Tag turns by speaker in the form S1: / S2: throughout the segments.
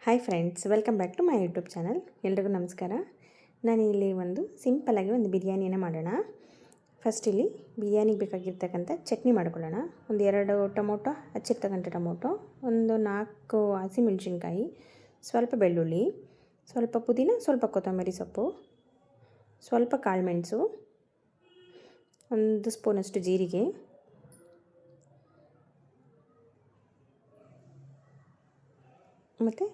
S1: Hi friends, welcome back to my YouTube channel. ಎಲ್ರಿಗೂ ನಮಸ್ಕಾರ. ನಾನು ಇಲ್ಲಿ ಒಂದು ಸಿಂಪಲ್ಲಾಗಿ ಒಂದು ಬಿರಿಯಾನಿನ ಮಾಡೋಣ. ಫಸ್ಟ್ ಇಲ್ಲಿ ಬಿರಿಯಾನಿಗೆ ಬೇಕಾಗಿರ್ತಕ್ಕಂಥ ಚಟ್ನಿ ಮಾಡ್ಕೊಳ್ಳೋಣ. ಒಂದು 2 ಟೊಮೊಟೊ, ಹಚ್ಚಿರ್ತಕ್ಕಂಥ ಟೊಮೊಟೊ, ಒಂದು 4 ಹಸಿಮೆಣಸಿನ್ಕಾಯಿ, ಸ್ವಲ್ಪ ಬೆಳ್ಳುಳ್ಳಿ, ಸ್ವಲ್ಪ ಪುದೀನ, ಸ್ವಲ್ಪ ಕೊತ್ತಂಬರಿ ಸೊಪ್ಪು, ಸ್ವಲ್ಪ ಕಾಳುಮೆಣಸು, 1 ಸ್ಪೂನಷ್ಟು ಜೀರಿಗೆ, ಮತ್ತು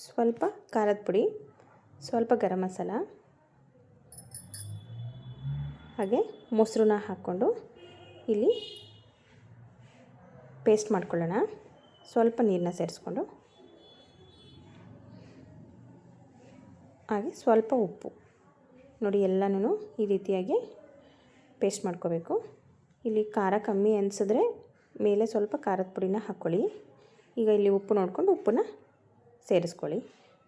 S1: ಸ್ವಲ್ಪ ಖಾರದ ಪುಡಿ, ಸ್ವಲ್ಪ ಗರಂ ಮಸಾಲ, ಹಾಗೆ ಮೊಸರನ್ನ ಹಾಕ್ಕೊಂಡು ಇಲ್ಲಿ ಪೇಸ್ಟ್ ಮಾಡ್ಕೊಳ್ಳೋಣ. ಸ್ವಲ್ಪ ನೀರನ್ನ ಸೇರಿಸ್ಕೊಂಡು, ಹಾಗೆ ಸ್ವಲ್ಪ ಉಪ್ಪು ನೋಡಿ, ಎಲ್ಲನೂ ಈ ರೀತಿಯಾಗಿ ಪೇಸ್ಟ್ ಮಾಡ್ಕೋಬೇಕು. ಇಲ್ಲಿ ಖಾರ ಕಮ್ಮಿ ಅನಿಸಿದ್ರೆ ಮೇಲೆ ಸ್ವಲ್ಪ ಖಾರದ ಪುಡಿನ ಹಾಕ್ಕೊಳ್ಳಿ. ಈಗ ಇಲ್ಲಿ ಉಪ್ಪು ನೋಡಿಕೊಂಡು ಉಪ್ಪನ್ನ ಸೇರಿಸ್ಕೊಳ್ಳಿ.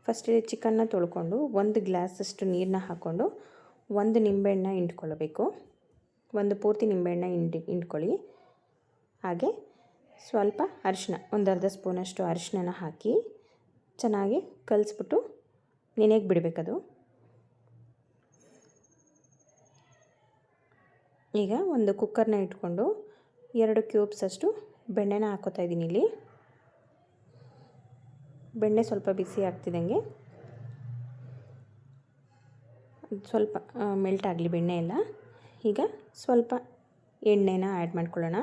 S1: ಫಸ್ಟ್ ಚಿಕನ್ನ ತೊಳ್ಕೊಂಡು 1 ಗ್ಲಾಸಷ್ಟು ನೀರನ್ನ ಹಾಕ್ಕೊಂಡು 1 ನಿಂಬೆಹಣ್ಣ ಹಿಂಡ್ಕೊಳ್ಬೇಕು. 1 ಪೂರ್ತಿ ನಿಂಬೆಹಣ್ಣ ಹಿಂಡ್ಕೊಳ್ಳಿ. ಹಾಗೆ ಸ್ವಲ್ಪ ಅರಿಶಿನ, ಒಂದು ಅರ್ಧ ಸ್ಪೂನಷ್ಟು ಅರಿಶಿನ ಹಾಕಿ ಚೆನ್ನಾಗಿ ಕಲಿಸ್ಬಿಟ್ಟು ನೆನೆಗೆ ಬಿಡಬೇಕದು. ಈಗ ಒಂದು ಕುಕ್ಕರ್ನ ಇಟ್ಕೊಂಡು 2 ಕ್ಯೂಬ್ಸಷ್ಟು ಬೆಣ್ಣೆನ ಹಾಕೋತಾ ಇದ್ದೀನಿ. ಇಲ್ಲಿ ಬೆಣ್ಣೆ ಸ್ವಲ್ಪ ಬಿಸಿ ಆಗ್ತಿದ್ದಂಗೆ ಸ್ವಲ್ಪ ಮೆಲ್ಟ್ ಆಗಲಿ ಬೆಣ್ಣೆ ಎಲ್ಲ. ಈಗ ಸ್ವಲ್ಪ ಎಣ್ಣೆನ ಆ್ಯಡ್ ಮಾಡ್ಕೊಳ್ಳೋಣ.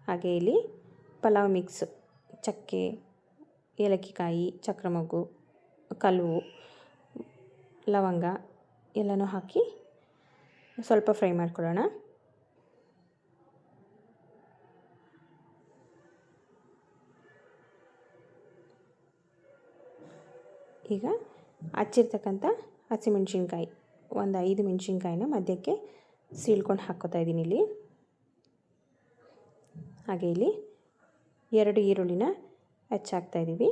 S1: ಹಾಗೆ ಇಲ್ಲಿ ಪಲಾವ್ ಮಿಕ್ಸ್, ಚಕ್ಕೆ, ಏಲಕ್ಕಿಕಾಯಿ, ಚಕ್ರಮೊಗ್ಗು, ಕಲ್ವು, ಲವಂಗ ಎಲ್ಲನೂ ಹಾಕಿ ಸ್ವಲ್ಪ ಫ್ರೈ ಮಾಡ್ಕೊಳ್ಳೋಣ. ಈಗ ಹಚ್ಚಿರ್ತಕ್ಕಂಥ ಹಸಿಮೆಣ್ಸಿನ್ಕಾಯಿ, ಒಂದು 5 ಮೆಣಸಿನ್ಕಾಯಿನ ಮಧ್ಯಕ್ಕೆ ಸೀಳ್ಕೊಂಡು ಹಾಕ್ಕೋತಾ ಇದ್ದೀನಿ ಇಲ್ಲಿ. ಹಾಗೆ ಇಲ್ಲಿ 2 ಈರುಳ್ಳಿನ ಹೆಚ್ಚಾಕ್ತಾ ಇದ್ದೀವಿ.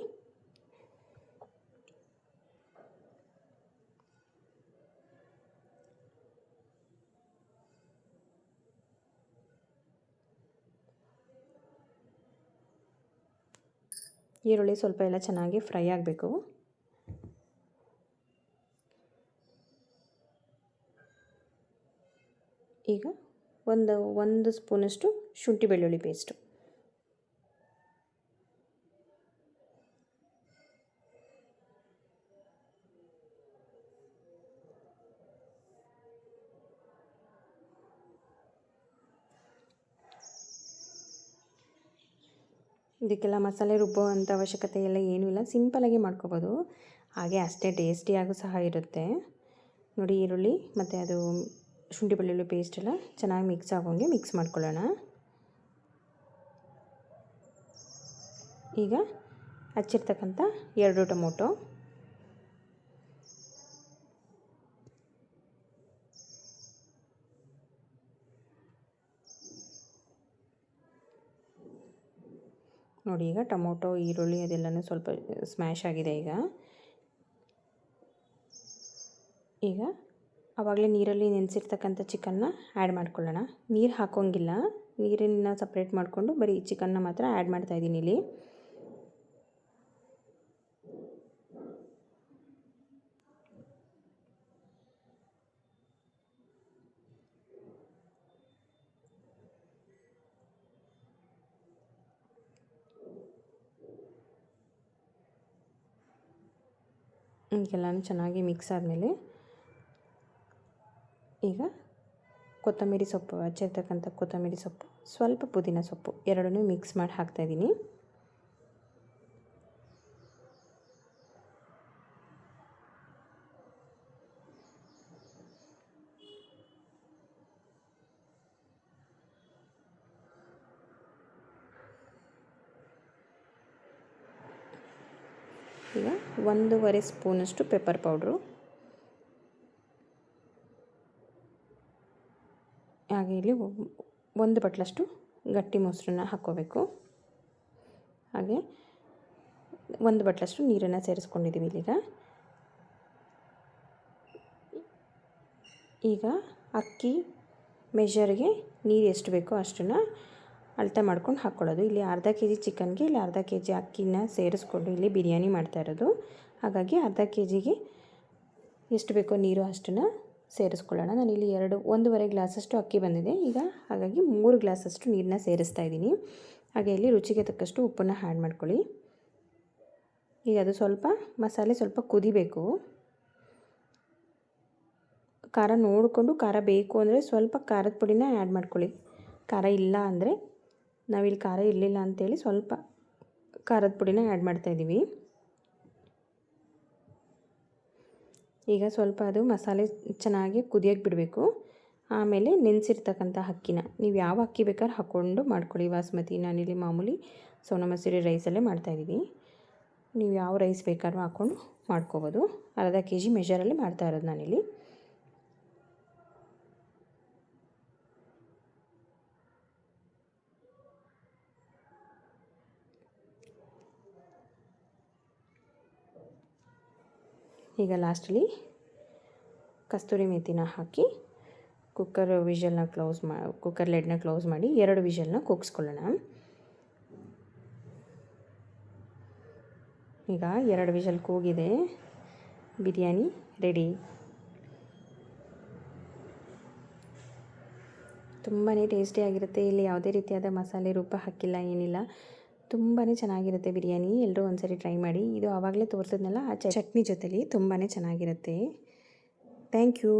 S1: ಈರುಳ್ಳಿ ಸ್ವಲ್ಪ ಎಲ್ಲ ಚೆನ್ನಾಗಿ ಫ್ರೈ ಆಗಬೇಕು. ಈಗ ಒಂದು ಸ್ಪೂನಷ್ಟು ಶುಂಠಿ ಬೆಳ್ಳುಳ್ಳಿ ಪೇಸ್ಟು, ಇದಕ್ಕೆಲ್ಲ ಮಸಾಲೆ ರುಬ್ಬೋ ಅಂಥ ಅವಶ್ಯಕತೆ ಎಲ್ಲ ಏನೂ ಇಲ್ಲ, ಸಿಂಪಲಾಗಿ ಮಾಡ್ಕೋಬೋದು. ಹಾಗೆ ಅಷ್ಟೇ ಟೇಸ್ಟಿಯಾಗೂ ಸಹ ಇರುತ್ತೆ ನೋಡಿ. ಈರುಳ್ಳಿ ಮತ್ತು ಅದು ಶುಂಠಿ ಬೆಳ್ಳುಳ್ಳಿ ಪೇಸ್ಟ್ ಎಲ್ಲ ಚೆನ್ನಾಗಿ ಮಿಕ್ಸ್ ಆಗೋಂಗೆ ಮಿಕ್ಸ್ ಮಾಡ್ಕೊಳ್ಳೋಣ. ಈಗ ಹಚ್ಚಿರ್ತಕ್ಕಂಥ 2 ಟೊಮೊಟೊ, ನೋಡಿ. ಈಗ ಟೊಮೊಟೊ, ಈರುಳ್ಳಿ ಅದೆಲ್ಲನೂ ಸ್ವಲ್ಪ ಸ್ಮ್ಯಾಶ್ ಆಗಿದೆ. ಈಗ ಆವಾಗಲೇ ನೀರಲ್ಲಿ ನೆನೆಸಿರ್ತಕ್ಕಂಥ ಚಿಕನ್ನ ಆ್ಯಡ್ ಮಾಡ್ಕೊಳ್ಳೋಣ. ನೀರು ಹಾಕೋಂಗಿಲ್ಲ, ನೀರನ್ನು ಸಪ್ರೇಟ್ ಮಾಡಿಕೊಂಡು ಬರೀ ಚಿಕನ್ನ ಮಾತ್ರ ಆ್ಯಡ್ ಮಾಡ್ತಾಯಿದ್ದೀನಿ ಇಲ್ಲಿ. ಈಗೆಲ್ಲನೂ ಚೆನ್ನಾಗಿ ಮಿಕ್ಸ್ ಆದಮೇಲೆ ಈಗ ಕೊತ್ತಂಬರಿ ಸೊಪ್ಪು, ಹಚ್ಚಿರ್ತಕ್ಕಂಥ ಕೊತ್ತಂಬರಿ ಸೊಪ್ಪು, ಸ್ವಲ್ಪ ಪುದೀನ ಸೊಪ್ಪು ಎರಡನ್ನೂ ಮಿಕ್ಸ್ ಮಾಡಿ ಹಾಕ್ತಾಯಿದ್ದೀನಿ. ಈಗ 1.5 ಸ್ಪೂನಷ್ಟು ಪೆಪ್ಪರ್ ಪೌಡ್ರು, ಹಾಗೆ ಇಲ್ಲಿ 1 ಬಟ್ಲಷ್ಟು ಗಟ್ಟಿ ಮೊಸರನ್ನ ಹಾಕ್ಕೋಬೇಕು. ಹಾಗೆ 1 ಬಟ್ಲಷ್ಟು ನೀರನ್ನು ಸೇರಿಸ್ಕೊಂಡಿದ್ದೀವಿ ಇಲ್ಲಿಗ. ಈಗ ಅಕ್ಕಿ ಮೆಷರ್ಗೆ ನೀರು ಎಷ್ಟು ಬೇಕೋ ಅಷ್ಟನ್ನು ಅಳತೆ ಮಾಡ್ಕೊಂಡು ಹಾಕ್ಕೊಳ್ಳೋದು. ಇಲ್ಲಿ ಅರ್ಧ ಕೆ ಜಿ ಚಿಕನ್ಗೆ ಇಲ್ಲಿ ಅರ್ಧ ಕೆ ಜಿ ಅಕ್ಕಿನ ಸೇರಿಸ್ಕೊಂಡು ಇಲ್ಲಿ ಬಿರಿಯಾನಿ ಮಾಡ್ತಾ ಇರೋದು. ಹಾಗಾಗಿ ಅರ್ಧ ಕೆ ಜಿಗೆ ಎಷ್ಟು ಬೇಕೋ ನೀರು ಅಷ್ಟನ್ನು ಸೇರಿಸ್ಕೊಳ್ಳೋಣ. ನಾನಿಲ್ಲಿ 1.5 ಗ್ಲಾಸಷ್ಟು ಅಕ್ಕಿ ಬಂದಿದೆ ಈಗ, ಹಾಗಾಗಿ 3 ಗ್ಲಾಸಷ್ಟು ನೀರನ್ನ ಸೇರಿಸ್ತಾ ಇದ್ದೀನಿ. ಹಾಗೆ ಇಲ್ಲಿ ರುಚಿಗೆ ತಕ್ಕಷ್ಟು ಉಪ್ಪನ್ನು ಆ್ಯಡ್ ಮಾಡ್ಕೊಳ್ಳಿ. ಈಗ ಅದು ಮಸಾಲೆ ಸ್ವಲ್ಪ ಕುದಿಬೇಕು. ಖಾರ ನೋಡಿಕೊಂಡು, ಖಾರ ಬೇಕು ಅಂದರೆ ಸ್ವಲ್ಪ ಖಾರದ ಪುಡಿನ ಆ್ಯಡ್ ಮಾಡ್ಕೊಳ್ಳಿ. ಖಾರ ಇಲ್ಲ ಅಂದರೆ, ನಾವಿಲ್ಲಿ ಖಾರ ಇರಲಿಲ್ಲ ಅಂಥೇಳಿ ಸ್ವಲ್ಪ ಖಾರದ ಪುಡಿನ ಆ್ಯಡ್ ಮಾಡ್ತಾಯಿದ್ದೀವಿ. ಈಗ ಸ್ವಲ್ಪ ಅದು ಮಸಾಲೆ ಚೆನ್ನಾಗಿ ಕುದಿಯೋಕ್ಕೆ ಬಿಡಬೇಕು. ಆಮೇಲೆ ನೆನೆಸಿರ್ತಕ್ಕಂಥ ಅಕ್ಕಿನ ನೀವು ಯಾವ ಅಕ್ಕಿ ಬೇಕಾದ್ರೂ ಹಾಕ್ಕೊಂಡು ಮಾಡ್ಕೊಳ್ಳಿ. ಬಾಸ್ಮತಿ, ನಾನಿಲ್ಲಿ ಮಾಮೂಲಿ ಸೋನಾ ಮಸೂರಿ ರೈಸಲ್ಲೇ ಮಾಡ್ತಾಯಿದ್ದೀವಿ. ನೀವು ಯಾವ ರೈಸ್ ಬೇಕಾದ್ರೂ ಹಾಕ್ಕೊಂಡು ಮಾಡ್ಕೋಬೋದು. ಅರ್ಧ ಕೆ ಜಿ ಮೆಜರಲ್ಲಿ ಮಾಡ್ತಾ ಇರೋದು ನಾನಿಲ್ಲಿ. ಈಗ ಲಾಸ್ಟಲ್ಲಿ ಕಸ್ತೂರಿ ಮೆಥಿನ ಹಾಕಿ ಕುಕ್ಕರ್ ಲೆಡ್ನ ಕ್ಲೋಸ್ ಮಾಡಿ 2 ವಿಷಲ್ನ ಕೂಗಿಸ್ಕೊಳ್ಳೋಣ. ಈಗ 2 ವಿಷಲ್ ಕೂಗಿದೆ, ಬಿರಿಯಾನಿ ರೆಡಿ. ತುಂಬಾ ಟೇಸ್ಟಿಯಾಗಿರುತ್ತೆ. ಇಲ್ಲಿ ಯಾವುದೇ ರೀತಿಯಾದ ಮಸಾಲೆ ರೂಪ ಹಾಕಿಲ್ಲ, ಏನಿಲ್ಲ. ತುಂಬಾ ಚೆನ್ನಾಗಿರುತ್ತೆ ಬಿರಿಯಾನಿ. ಎಲ್ಲರೂ ಒಂದ್ಸರಿ ಟ್ರೈ ಮಾಡಿ. ಇದು ಆವಾಗಲೇ ತೋರಿಸಿದ್ನಲ್ಲ ಆ ಚಟ್ನಿ ಜೊತೆಲಿ ತುಂಬಾ ಚೆನ್ನಾಗಿರುತ್ತೆ. Thank you.